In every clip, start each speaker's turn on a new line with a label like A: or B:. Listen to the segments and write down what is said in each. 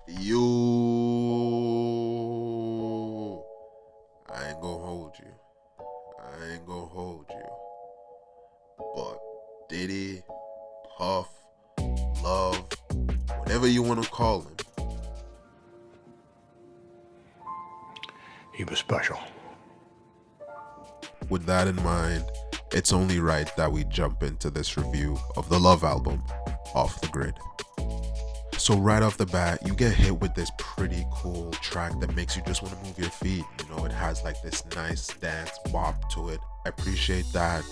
A: You, I ain't gonna hold you. I ain't gonna hold you. But Diddy, Puff, Love, whatever you want to call him,
B: he was special.
A: with that in mind, it's only right that we jump into this review of the Love album, Off the Grid. So right off the bat, you get hit with this pretty cool track that makes you just want to move your feet. You know, it has like this nice dance bop to it. I appreciate that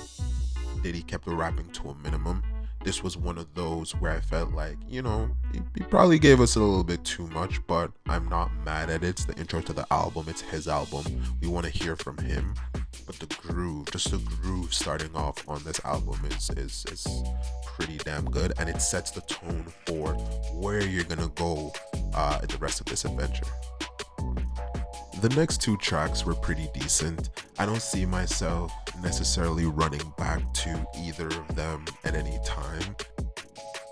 A: Diddy kept the rapping to a minimum. This was one of those where I felt like, you know, he probably gave us a little bit too much, but I'm not mad at it. It's the intro to the album. It's his album. We want to hear from him. But the groove, just the groove starting off on this album is pretty damn good, and it sets the tone for where you're gonna go in the rest of this adventure. The next two tracks were pretty decent. I don't see myself necessarily running back to either of them at any time,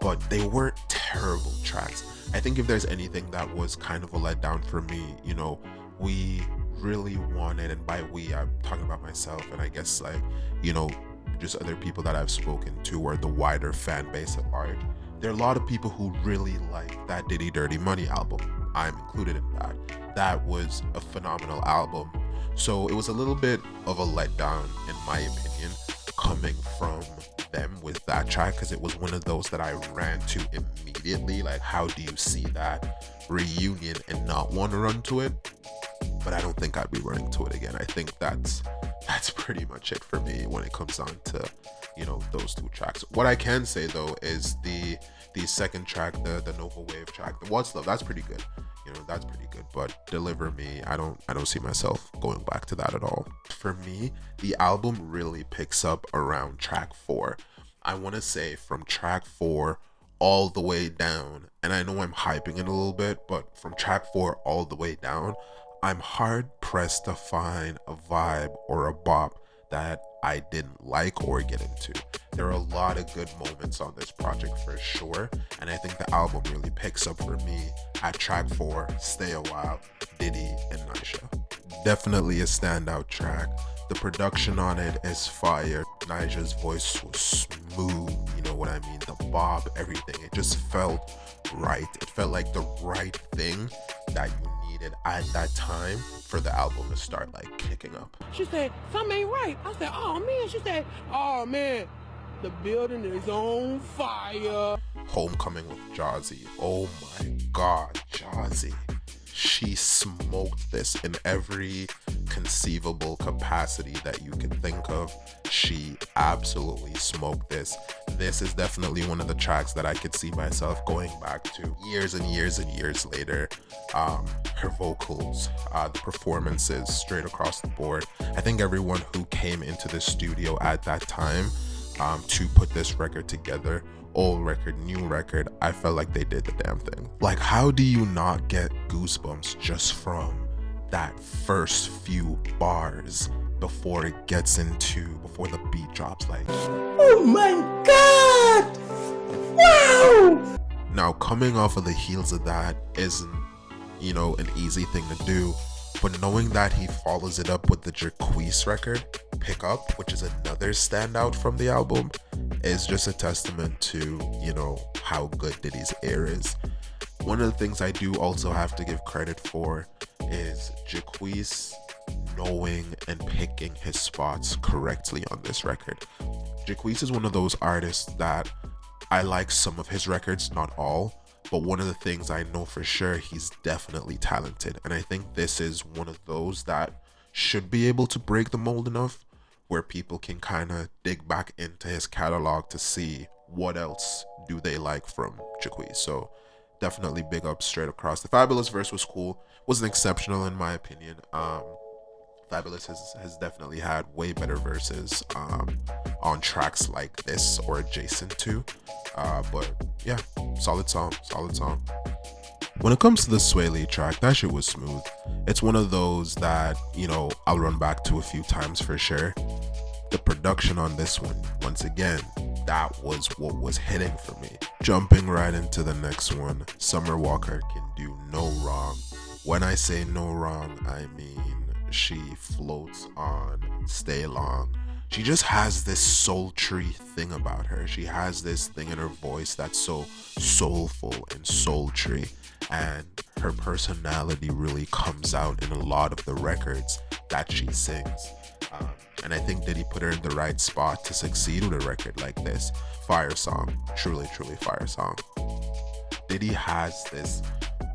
A: but they weren't terrible tracks. I think if there's anything that was kind of a letdown for me, you know, we really wanted, and by we I'm talking about myself and I guess like, you know, just other people that I've spoken to or the wider fan base at large, there are a lot of people who really like that Diddy Dirty Money album. I'm included in that. That was a phenomenal album. So it was a little bit of a letdown in my opinion coming from them with that track, because it was one of those that I ran to immediately. Like, how do you see that reunion and not want to run to it? But I don't think I'd be running to it again. I think that's pretty much it for me when it comes down to, you know, those two tracks. What I can say though is the second track, the Nova Wave track, the What's Love, that's pretty good. You know, that's pretty good. But Deliver Me, I don't see myself going back to that at all. For me, the album really picks up around track 4. I want to say from track 4 all the way down, and I know I'm hyping it a little bit, but from track 4 all the way down, I'm hard pressed to find a vibe or a bop that I didn't like or get into. There are a lot of good moments on this project for sure, and I think the album really picks up for me at track 4, Stay a While, Diddy and Nisha. Definitely a standout track. The production on it is fire. Nisha's voice was smooth, you know what I mean? The bob, everything. It just felt right. It felt like the right thing that you needed at that time for the album to start like kicking up.
C: She said, something ain't right. I said, oh man. She said, oh man, the building is on fire.
A: Homecoming with Jazzy. Oh my God, Jazzy. She smoked this in every conceivable capacity that you can think of. She absolutely smoked this. This is definitely one of the tracks that I could see myself going back to years and years and years later. Her vocals, the performances straight across the board. I think everyone who came into the studio at that time to put this record together, old record, new record, I felt like they did the damn thing. Like, how do you not get goosebumps just from that first few bars before the beat drops? Like,
C: Oh my God! Wow!
A: now coming off of the heels of that isn't, you know, an easy thing to do, but knowing that he follows it up with the Jacquees record, Pick Up, which is another standout from the album, is just a testament to, you know, how good Diddy's air is. One of the things I do also have to give credit for is Jacquees knowing and picking his spots correctly on this record. Jacquees is one of those artists that I like some of his records, not all, but one of the things I know for sure, he's definitely talented. And I think this is one of those that should be able to break the mold enough where people can kind of dig back into his catalog to see what else do they like from Jacquees. So definitely big up straight across. The Fabulous verse was cool, wasn't exceptional in my opinion. Fabulous has definitely had way better verses on tracks like this or adjacent to, but yeah, solid song. When it comes to the Sway Lee track, that shit was smooth. It's one of those that, you know, I'll run back to a few times for sure. The production on this one, once again, that was what was hitting for me. Jumping right into the next one, Summer Walker Can Do No Wrong. When I say no wrong, I mean she floats on Stay Long. She just has this sultry thing about her. She has this thing in her voice that's so soulful and sultry, and her personality really comes out in a lot of the records that she sings. And I think Diddy put her in the right spot to succeed with a record like this. Fire song. Truly, truly fire song. Diddy has this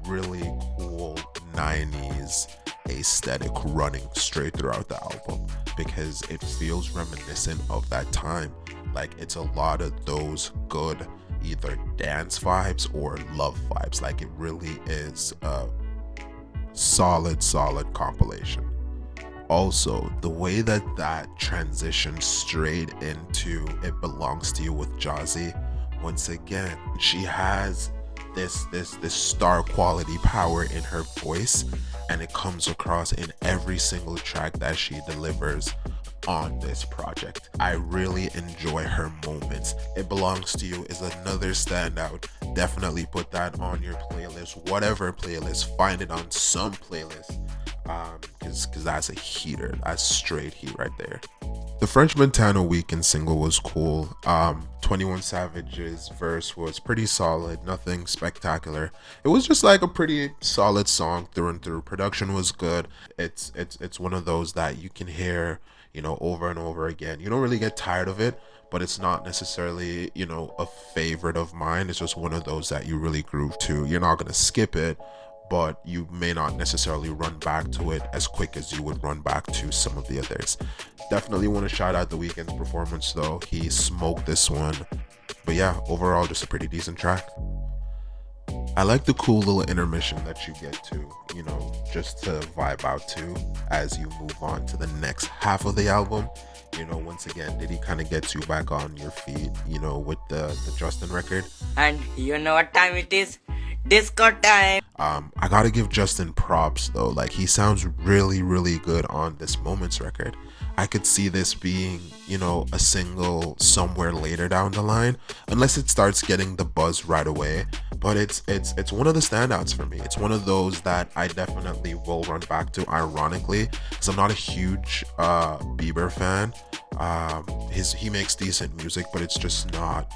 A: really cool 90s aesthetic running straight throughout the album because it feels reminiscent of that time. Like it's a lot of those good either dance vibes or love vibes. Like it really is a solid compilation. Also, the way that transitions straight into It Belongs to You with Jazzy, once again, she has this star quality power in her voice, and it comes across in every single track that she delivers on this project. I really enjoy her moments. It Belongs to You is another standout. Definitely put that on your playlist, whatever playlist, find it on some playlist. Because that's a heater. That's straight heat right there. The French Montana Weekend single was cool. 21 Savage's verse was pretty solid, nothing spectacular. It was just like a pretty solid song through and through. Production was good. It's one of those that you can hear, over and over again. You don't really get tired of it, but it's not necessarily, a favorite of mine. It's just one of those that you really groove to. You're not gonna skip it, but you may not necessarily run back to it as quick as you would run back to some of the others. Definitely want to shout out The Weeknd's performance though. He smoked this one. But yeah, overall just a pretty decent track. I like the cool little intermission that you get to, just to vibe out to as you move on to the next half of the album. Once again, Diddy kind of gets you back on your feet, with the Justin record.
B: And you know what time it is? Disco time.
A: I gotta give Justin props though. Like he sounds really good on this Moments record. I could see this being, a single somewhere later down the line, unless it starts getting the buzz right away. But it's one of the standouts for me. It's one of those that I definitely will run back to, ironically, because I'm not a huge Bieber fan. He makes decent music, but it's just not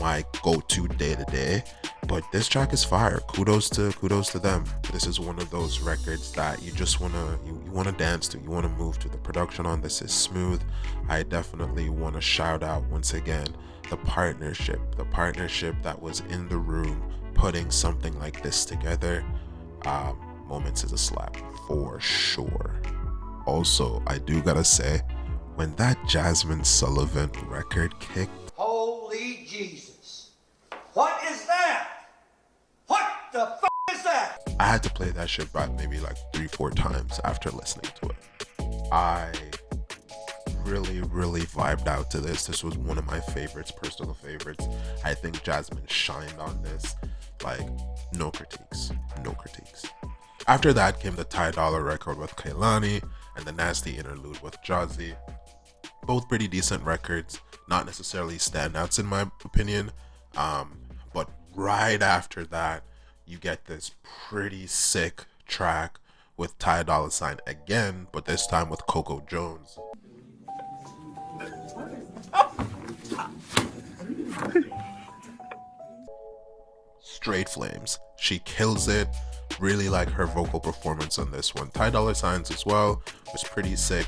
A: my go-to day to day. But this track is fire. Kudos to them. This is one of those records that you just wanna dance to. You wanna move to. The production on this is smooth. I definitely want to shout out once again the partnership that was in the room putting something like this together. Moments is a slap for sure. Also, I do gotta say, when that Jasmine Sullivan record kicked,
D: holy Jesus, what is that? What the f*** is that?
A: I had to play that shit back maybe like 3-4 times after listening to it. I really vibed out to this. This was one of my favorites, personal favorites. I think Jasmine shined on this. Like, no critiques. After that came the Ty Dolla record with Kehlani and the Nasty interlude with Jazzy. Both pretty decent records, not necessarily standouts in my opinion. But right after that, you get this pretty sick track with Ty Dolla $ign again, but this time with Coco Jones. Straight flames. She kills it. Really like her vocal performance on this one. Ty Dolla $ign's as well was pretty sick.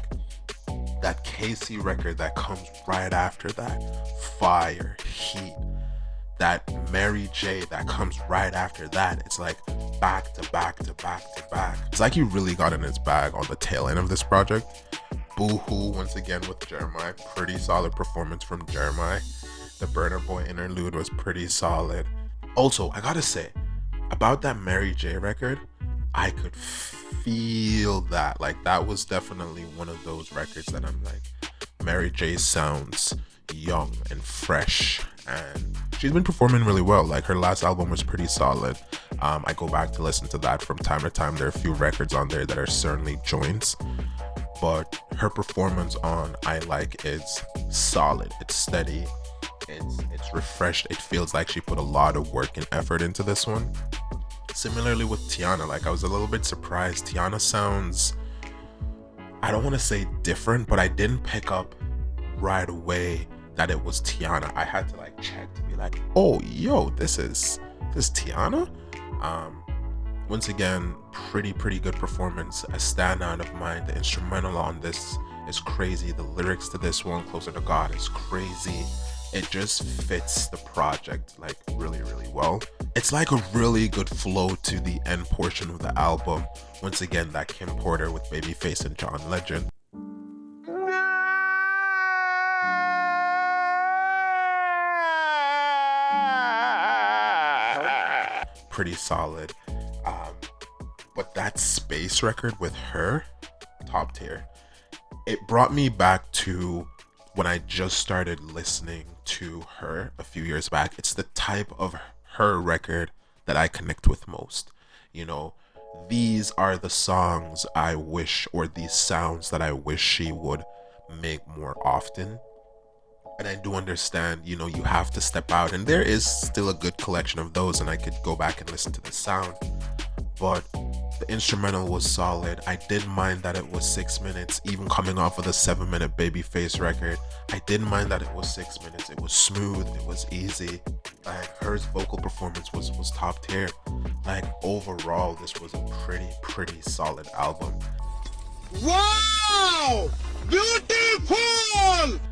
A: That Casey record that comes right after that, fire, heat. That Mary J that comes right after that, it's like back to back. It's like he really got in his bag on the tail end of this project. Boohoo once again with Jeremiah, pretty solid performance from Jeremiah. The Burna Boy interlude was pretty solid. Also, I gotta say, about that Mary J record, I could feel that. Like, that was definitely one of those records that I'm like, Mary J sounds young and fresh, and she's been performing really well. Like, her last album was pretty solid. I go back to listen to that from time to time. There are a few records on there that are certainly joints, but her performance on I Like is solid. It's steady. it's refreshed. It feels like she put a lot of work and effort into this one. Similarly with Tiana, like I was a little bit surprised. Tiana sounds, I don't want to say different, but I didn't pick up right away that it was Tiana. I had to like check to be like, oh yo, this is Tiana. Once again, pretty good performance. A standout of mine. The instrumental on this is crazy. The lyrics to this one, Closer to God, is crazy. It just fits the project like really well. It's like a really good flow to the end portion of the album. Once again, that Kim Porter with Babyface and John Legend. Pretty solid. But that Space record with her, top tier. It brought me back to when I just started listening to her a few years back. It's the type of her record that I connect with most. You know, these are the songs I wish, or these sounds that I wish she would make more often. And I do understand, you know, you have to step out, and there is still a good collection of those, and I could go back and listen to the sound. But the instrumental was solid. I didn't mind that it was 6 minutes, even coming off of the 7-minute Babyface record. I didn't mind that it was 6 minutes. It was smooth, it was easy. Like, her vocal performance was top tier. Like, overall, this was a pretty solid album.
C: Wow! Beautiful!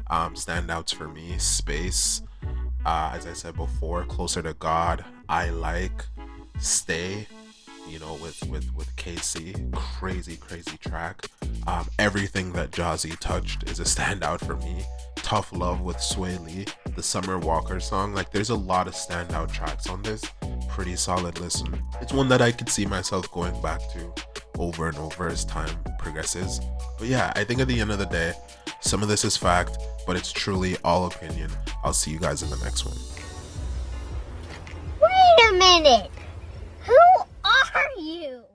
A: Standouts for me, Space, as I said before, Closer to God, I Like, Stay, you know, with KC, crazy track. Everything that Jazzy touched is a standout for me. Tough Love with Sway Lee, the Summer Walker song, like there's a lot of standout tracks on this. Pretty solid listen. It's one that I could see myself going back to over and over as time progresses. But yeah, I think at the end of the day, some of this is fact, but it's truly all opinion. I'll see you guys in the next one.
E: Wait a minute! Who are you?